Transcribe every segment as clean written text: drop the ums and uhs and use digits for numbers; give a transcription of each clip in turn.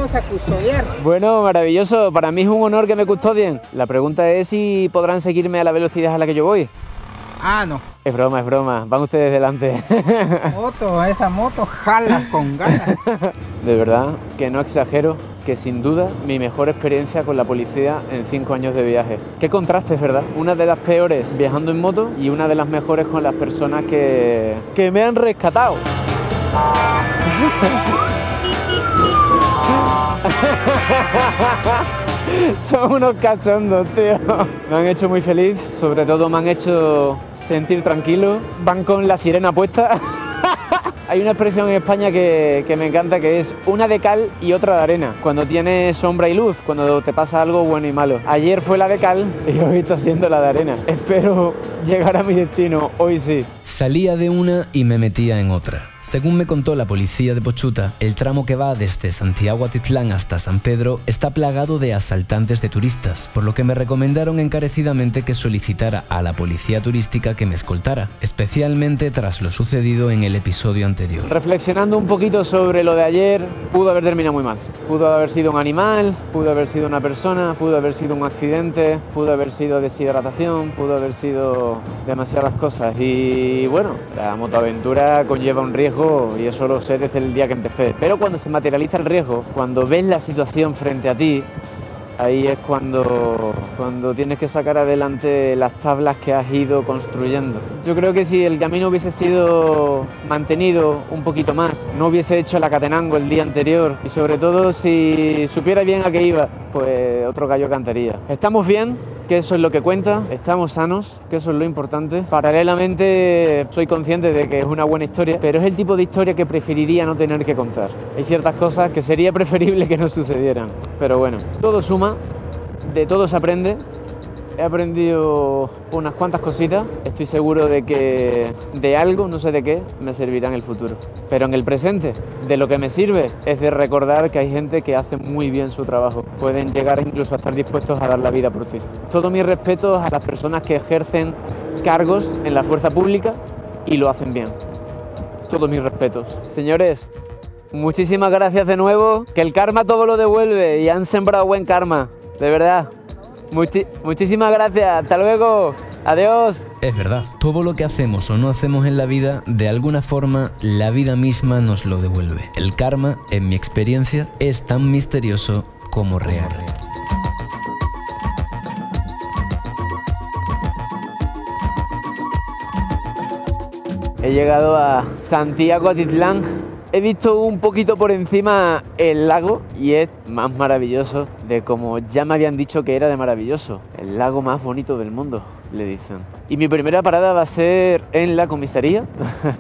vamos a custodiar. Bueno, maravilloso. Para mí es un honor que me custodien. La pregunta es si podrán seguirme a la velocidad a la que yo voy. Ah, no. Es broma, es broma. Van ustedes delante. Esa moto jala con ganas. De verdad que no exagero, que sin duda mi mejor experiencia con la policía en 5 años de viaje. Qué contrastes, ¿verdad? Una de las peores viajando en moto y una de las mejores con las personas que me han rescatado. Son unos cachondos, tío. Me han hecho muy feliz, sobre todo me han hecho sentir tranquilo. Van con la sirena puesta. Hay una expresión en España que me encanta, que es una de cal y otra de arena. Cuando tienes sombra y luz, cuando te pasa algo bueno y malo. Ayer fue la de cal y hoy está siendo la de arena. Espero llegar a mi destino, hoy sí. Salía de una y me metía en otra. Según me contó la policía de Pochuta, el tramo que va desde Santiago Atitlán hasta San Pedro está plagado de asaltantes de turistas, por lo que me recomendaron encarecidamente que solicitara a la policía turística que me escoltara, especialmente tras lo sucedido en el episodio anterior. Reflexionando un poquito sobre lo de ayer, pudo haber terminado muy mal. Pudo haber sido un animal, pudo haber sido una persona, pudo haber sido un accidente, pudo haber sido deshidratación, pudo haber sido demasiadas cosas. Y bueno, la motoaventura conlleva un riesgo y eso lo sé desde el día que empecé. Pero cuando se materializa el riesgo, cuando ves la situación frente a ti, ahí es cuando tienes que sacar adelante las tablas que has ido construyendo. Yo creo que si el camino hubiese sido mantenido un poquito más, no hubiese hecho la Catenango el día anterior y sobre todo si supiera bien a qué iba, pues otro gallo cantaría. Estamos bien, que eso es lo que cuenta, estamos sanos, que eso es lo importante. Paralelamente soy consciente de que es una buena historia, pero es el tipo de historia que preferiría no tener que contar. Hay ciertas cosas que sería preferible que no sucedieran, pero bueno, todo suma, de todo se aprende. He aprendido unas cuantas cositas, estoy seguro de que de algo, no sé de qué, me servirá en el futuro. Pero en el presente, de lo que me sirve es de recordar que hay gente que hace muy bien su trabajo. Pueden llegar incluso a estar dispuestos a dar la vida por ti. Todo mi respeto a las personas que ejercen cargos en la fuerza pública y lo hacen bien. Todos mis respetos. Señores, muchísimas gracias de nuevo, que el karma todo lo devuelve y han sembrado buen karma, de verdad. Muchísimas gracias, hasta luego, adiós. Es verdad, todo lo que hacemos o no hacemos en la vida, de alguna forma, la vida misma nos lo devuelve. El karma, en mi experiencia, es tan misterioso como real. He llegado a Santiago Atitlán. He visto un poquito por encima el lago y es más maravilloso de como ya me habían dicho que era de maravilloso. El lago más bonito del mundo, le dicen. Y mi primera parada va a ser en la comisaría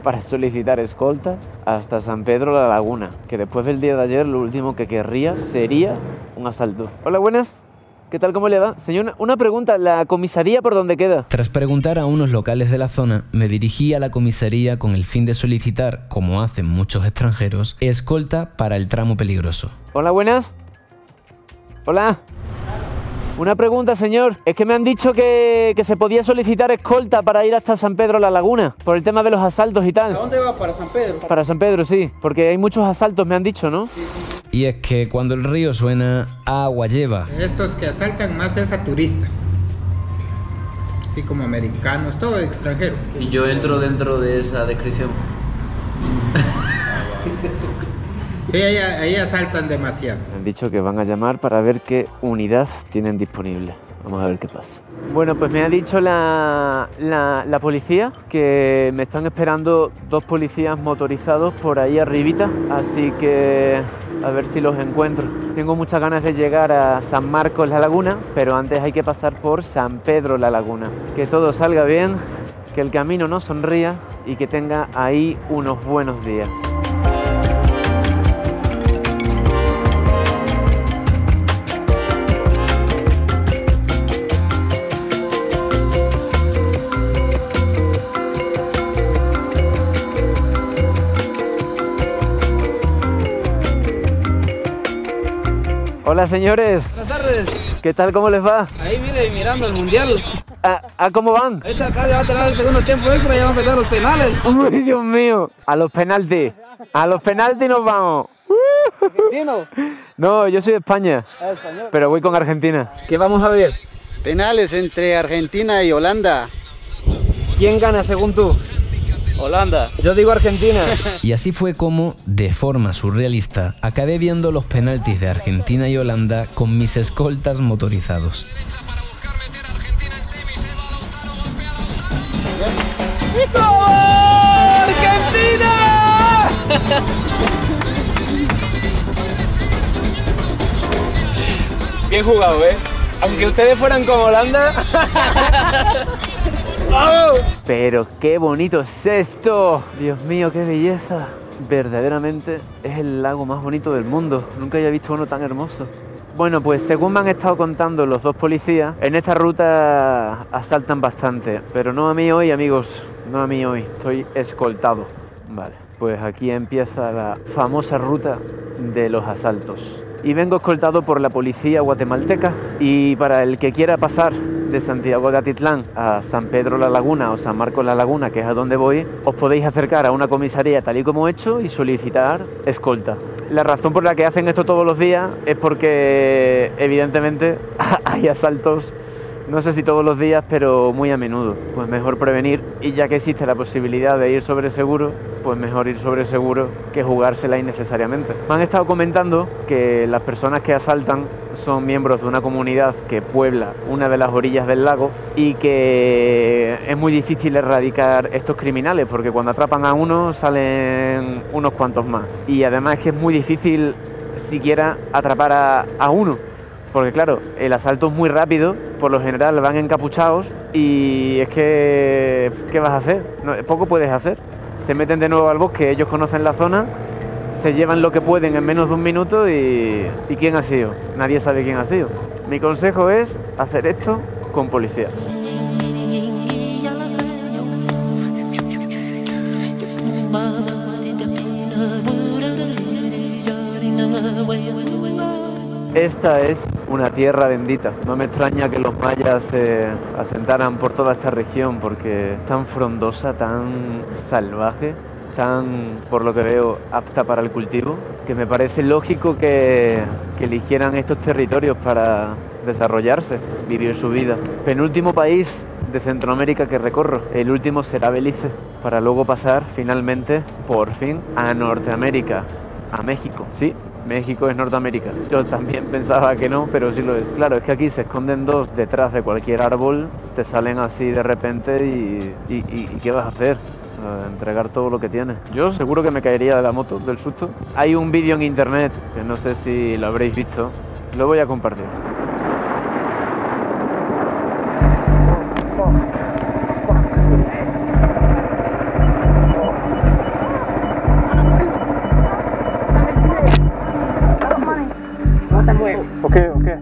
para solicitar escolta hasta San Pedro la Laguna, que después del día de ayer lo último que querría sería un asalto. Hola, buenas. ¿Qué tal? ¿Cómo le va? Señor, una pregunta, ¿la comisaría por dónde queda? Tras preguntar a unos locales de la zona, me dirigí a la comisaría con el fin de solicitar, como hacen muchos extranjeros, escolta para el tramo peligroso. Hola, buenas. Hola. Una pregunta, señor. Es que me han dicho que se podía solicitar escolta para ir hasta San Pedro la Laguna, por el tema de los asaltos y tal. ¿A dónde va? ¿Para San Pedro? Para San Pedro, sí, porque hay muchos asaltos, me han dicho, ¿no? Sí. Y es que cuando el río suena, agua lleva. Estos que asaltan más es a turistas. Así como americanos, todo extranjero. Y yo entro dentro de esa descripción. Sí, ahí asaltan demasiado. Me han dicho que van a llamar para ver qué unidad tienen disponible. Vamos a ver qué pasa. Bueno, pues me ha dicho la policía que me están esperando 2 policías motorizados por ahí arribita, así que a ver si los encuentro. Tengo muchas ganas de llegar a San Marcos la Laguna, pero antes hay que pasar por San Pedro la Laguna. Que todo salga bien, que el camino nos sonría y que tenga ahí unos buenos días. Hola, señores. Buenas tardes. ¿Qué tal? ¿Cómo les va? Ahí mire, mirando el mundial. ¿Cómo van? Ahorita acá ya va a tener el segundo tiempo extra y ya van a empezar los penales. ¡Uy, Dios mío! A los penaltis. A los penaltis nos vamos. ¿Argentino? No, yo soy de España, Ah, español. pero voy con Argentina. ¿Qué vamos a ver? Penales entre Argentina y Holanda. ¿Quién gana según tú? Holanda. Yo digo Argentina. Y así fue como, de forma surrealista, acabé viendo los penaltis de Argentina y Holanda con mis escoltas motorizados. ¡Argentina! Bien jugado, ¿eh? Aunque ustedes fueran como Holanda. ¡Vamos! Pero qué bonito es esto. Dios mío, qué belleza. Verdaderamente es el lago más bonito del mundo. Nunca había visto uno tan hermoso. Bueno, pues según me han estado contando los dos policías, en esta ruta asaltan bastante. Pero no a mí hoy, amigos. No a mí hoy. Estoy escoltado. Vale, pues aquí empieza la famosa ruta de los asaltos. Y vengo escoltado por la policía guatemalteca. Y para el que quiera pasar de Santiago de Atitlán a San Pedro la Laguna o San Marcos la Laguna, que es a donde voy, os podéis acercar a una comisaría tal y como he hecho y solicitar escolta. La razón por la que hacen esto todos los días es porque evidentemente hay asaltos, no sé si todos los días, pero muy a menudo. Pues mejor prevenir, y ya que existe la posibilidad de ir sobre seguro, pues mejor ir sobre seguro que jugársela innecesariamente. Me han estado comentando que las personas que asaltan son miembros de una comunidad que puebla una de las orillas del lago y que es muy difícil erradicar estos criminales porque cuando atrapan a uno salen unos cuantos más. Y además es que es muy difícil siquiera atrapar a uno. Porque claro, el asalto es muy rápido, por lo general van encapuchados y es que... ¿qué vas a hacer? No, poco puedes hacer. Se meten de nuevo al bosque, ellos conocen la zona, se llevan lo que pueden en menos de un minuto y ¿quién ha sido? Nadie sabe quién ha sido. Mi consejo es hacer esto con policía. Esta es una tierra bendita. No me extraña que los mayas se asentaran por toda esta región porque es tan frondosa, tan salvaje, tan, por lo que veo, apta para el cultivo, que me parece lógico que eligieran estos territorios para desarrollarse, vivir su vida. Penúltimo país de Centroamérica que recorro. El último será Belice, para luego pasar finalmente, por fin, a Norteamérica, a México. Sí, México es Norteamérica. Yo también pensaba que no, pero sí lo es. Claro, es que aquí se esconden dos detrás de cualquier árbol, te salen así de repente y ¿qué vas a hacer? Entregar todo lo que tienes. Yo seguro que me caería de la moto, del susto. Hay un vídeo en internet, que no sé si lo habréis visto, lo voy a compartir.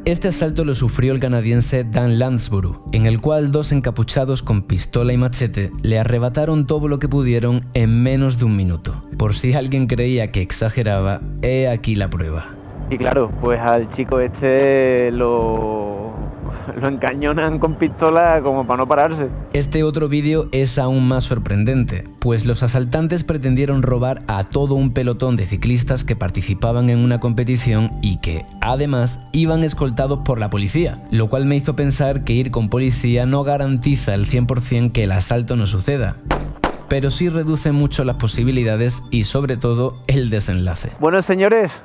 Este asalto lo sufrió el canadiense Dan Landsborough, en el cual dos encapuchados con pistola y machete le arrebataron todo lo que pudieron en menos de un minuto. Por si alguien creía que exageraba, he aquí la prueba. Y claro, pues al chico este lo encañonan con pistola como para no pararse. Este otro vídeo es aún más sorprendente, pues los asaltantes pretendieron robar a todo un pelotón de ciclistas que participaban en una competición y que, además, iban escoltados por la policía, lo cual me hizo pensar que ir con policía no garantiza al 100% que el asalto no suceda, pero sí reduce mucho las posibilidades y sobre todo el desenlace. Bueno, señores,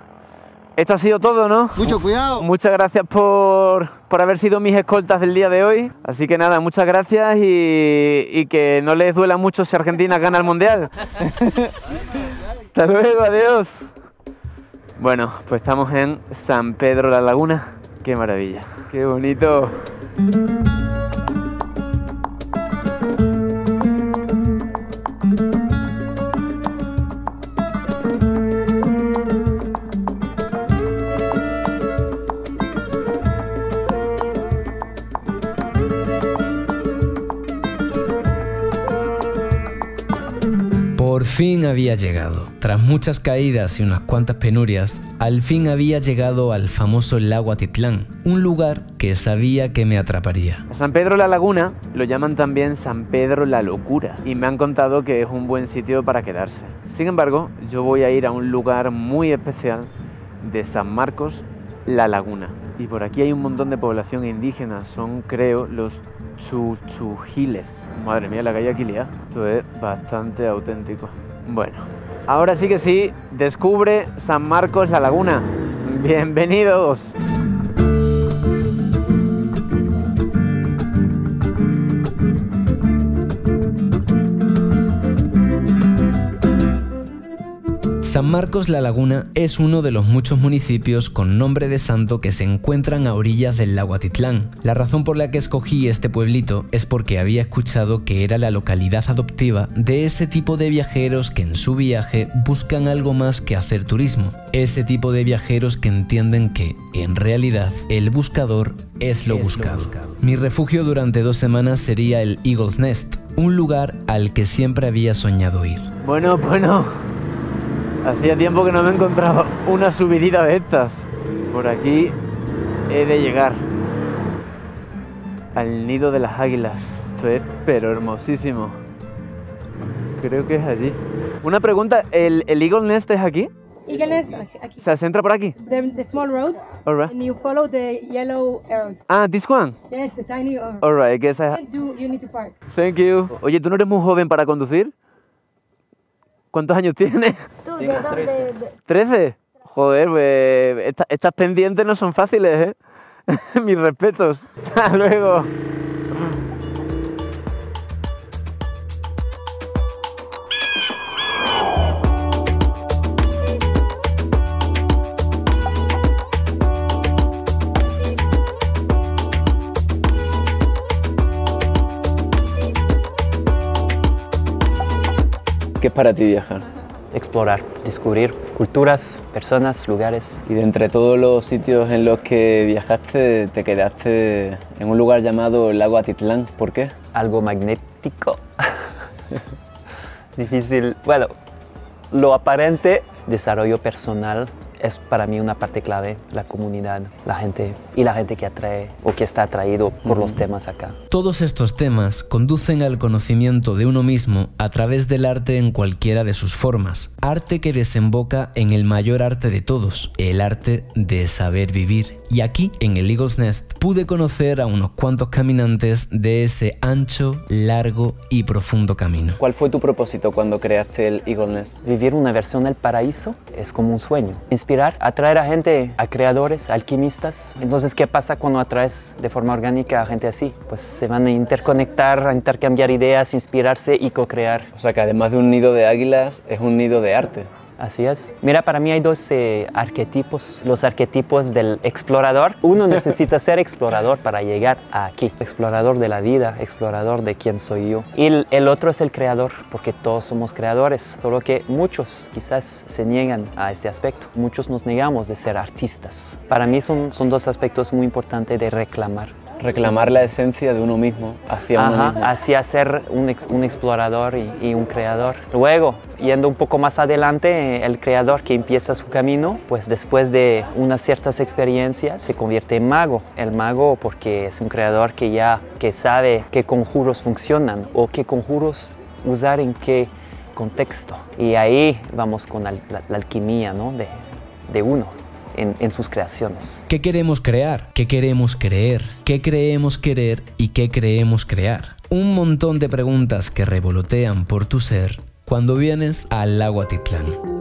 esto ha sido todo, ¿no? Mucho cuidado. Muchas gracias por haber sido mis escoltas del día de hoy. Así que nada, muchas gracias y que no les duela mucho si Argentina gana el Mundial. Hasta luego, adiós. Bueno, pues estamos en San Pedro la Laguna. Qué maravilla, qué bonito. Por fin había llegado. Tras muchas caídas y unas cuantas penurias, al fin había llegado al famoso lago Atitlán, un lugar que sabía que me atraparía. A San Pedro la Laguna lo llaman también San Pedro la Locura y me han contado que es un buen sitio para quedarse. Sin embargo, yo voy a ir a un lugar muy especial de San Marcos, La Laguna. Y por aquí hay un montón de población indígena, son creo los tsuchiles. Madre mía, la calle aquí liada. Esto es bastante auténtico. Bueno, ahora sí que sí, descubre San Marcos, La Laguna. Bienvenidos. San Marcos La Laguna es uno de los muchos municipios con nombre de santo que se encuentran a orillas del lago Atitlán. La razón por la que escogí este pueblito es porque había escuchado que era la localidad adoptiva de ese tipo de viajeros que en su viaje buscan algo más que hacer turismo. Ese tipo de viajeros que entienden que, en realidad, el buscador es lo buscado. Mi refugio durante 2 semanas sería el Eagle's Nest, un lugar al que siempre había soñado ir. Bueno. Hacía tiempo que no me encontraba una subidita de estas. Por aquí he de llegar al nido de las águilas. Esto es pero hermosísimo. Creo que es allí. Una pregunta, ¿el Eagle Nest es aquí? Eagle Nest, aquí. O sea, ¿se entra por aquí? The small road, All right. and you follow the yellow arrows. Ah, this one? Yes, the tiny arrows. All right, I guess You need to park. Thank you. Oye, ¿tú no eres muy joven para conducir? ¿Cuántos años tienes? ¿Tú de dónde? 13. Joder, pues estas pendientes no son fáciles, ¿eh? Mis respetos. Hasta luego. ¿Qué es para ti viajar? Explorar, descubrir culturas, personas, lugares. Y de entre todos los sitios en los que viajaste, te quedaste en un lugar llamado Lago Atitlán. ¿Por qué? Algo magnético. Difícil. Bueno, lo aparente, desarrollo personal, es para mí una parte clave, la comunidad, la gente que atrae o que está atraído por los temas acá. Todos estos temas conducen al conocimiento de uno mismo a través del arte en cualquiera de sus formas. Arte que desemboca en el mayor arte de todos, el arte de saber vivir. Y aquí, en el Eagle's Nest, pude conocer a unos cuantos caminantes de ese ancho, largo y profundo camino. ¿Cuál fue tu propósito cuando creaste el Eagle's Nest? Vivir una versión del paraíso es como un sueño. Inspirar, atraer a gente, a creadores, a alquimistas. Entonces, ¿qué pasa cuando atraes de forma orgánica a gente así? Pues se van a interconectar, a intercambiar ideas, inspirarse y co-crear. O sea que además de un nido de águilas, es un nido de arte. Así es. Mira, para mí hay 2 arquetipos. Los arquetipos del explorador. Uno necesita ser explorador para llegar aquí. Explorador de la vida, explorador de quién soy yo. Y el otro es el creador, porque todos somos creadores. Solo que muchos quizás se niegan a este aspecto. Muchos nos negamos de ser artistas. Para mí son 2 aspectos muy importantes de reclamar. Reclamar la esencia de uno mismo hacia uno mismo. Hacia ser un explorador y un creador. Luego, yendo un poco más adelante, el creador que empieza su camino, pues después de unas ciertas experiencias, se convierte en mago. El mago porque es un creador que sabe qué conjuros funcionan o qué conjuros usar en qué contexto. Y ahí vamos con la alquimia, ¿no? de uno. En sus creaciones. ¿Qué queremos crear? ¿Qué queremos creer? ¿Qué creemos querer y qué creemos crear? Un montón de preguntas que revolotean por tu ser cuando vienes al lago Atitlán.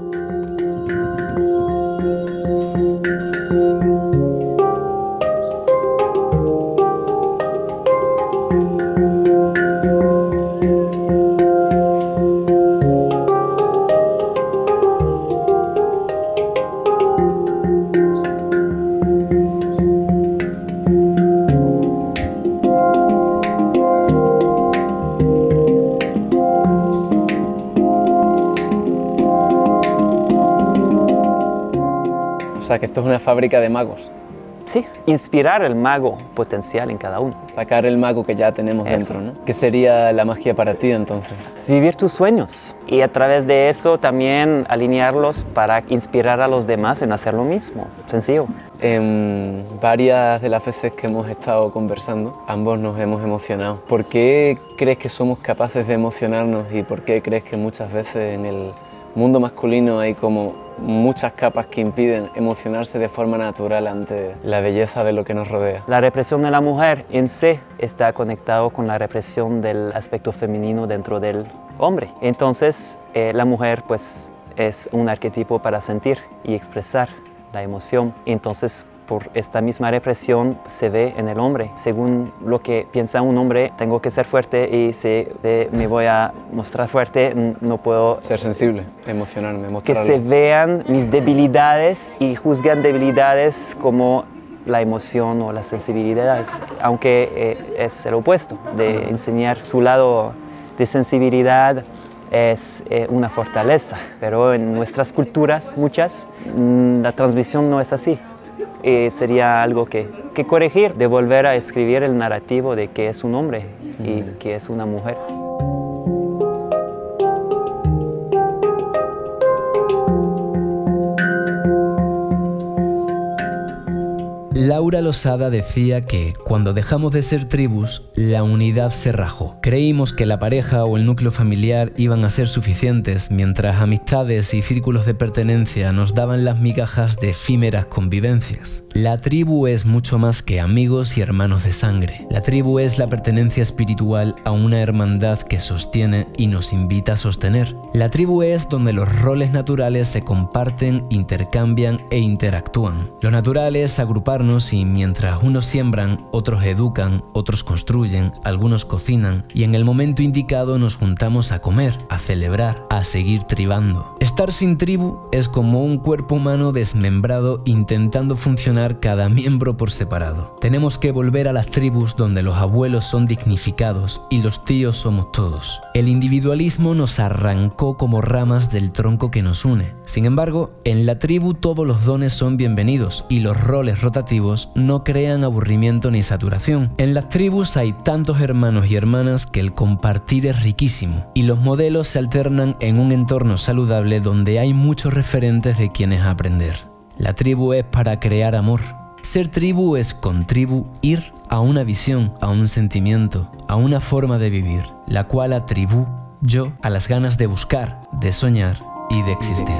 O sea que esto es una fábrica de magos. Sí, inspirar el mago potencial en cada uno. Sacar el mago que ya tenemos dentro, ¿no? ¿Qué sería la magia para ti entonces? Vivir tus sueños y a través de eso también alinearlos para inspirar a los demás en hacer lo mismo. Sencillo. En varias de las veces que hemos estado conversando, ambos nos hemos emocionado. ¿Por qué crees que somos capaces de emocionarnos y por qué crees que muchas veces en el mundo masculino hay como muchas capas que impiden emocionarse de forma natural ante la belleza de lo que nos rodea. La represión de la mujer en sí está conectado con la represión del aspecto femenino dentro del hombre. Entonces, la mujer pues es un arquetipo para sentir y expresar la emoción. Entonces, por esta misma represión se ve en el hombre. Según lo que piensa un hombre, tengo que ser fuerte, y si me voy a mostrar fuerte, no puedo ser sensible, emocionarme, mostrarlo. Que se vean mis debilidades y juzgan debilidades como la emoción o las sensibilidades, aunque es el opuesto, de enseñar su lado de sensibilidad. Es una fortaleza, pero en nuestras culturas, muchas, la transmisión no es así. Sería algo que corregir, de volver a escribir el narrativo de que es un hombre y que es una mujer. Laura Losada decía que, cuando dejamos de ser tribus, la unidad se rajó. Creímos que la pareja o el núcleo familiar iban a ser suficientes, mientras amistades y círculos de pertenencia nos daban las migajas de efímeras convivencias. La tribu es mucho más que amigos y hermanos de sangre. La tribu es la pertenencia espiritual a una hermandad que sostiene y nos invita a sostener. La tribu es donde los roles naturales se comparten, intercambian e interactúan. Lo natural es agruparnos, y mientras unos siembran, otros educan, otros construyen, algunos cocinan, y en el momento indicado nos juntamos a comer, a celebrar, a seguir tribando. Estar sin tribu es como un cuerpo humano desmembrado intentando funcionar cada miembro por separado. Tenemos que volver a las tribus donde los abuelos son dignificados y los tíos somos todos. El individualismo nos arrancó como ramas del tronco que nos une. Sin embargo, en la tribu todos los dones son bienvenidos y los roles rotativos no crean aburrimiento ni saturación. En las tribus hay tantos hermanos y hermanas que el compartir es riquísimo, y los modelos se alternan en un entorno saludable donde hay muchos referentes de quienes aprender. La tribu es para crear amor. Ser tribu es contribuir a una visión, a un sentimiento, a una forma de vivir, la cual atribuyo a las ganas de buscar, de soñar y de existir.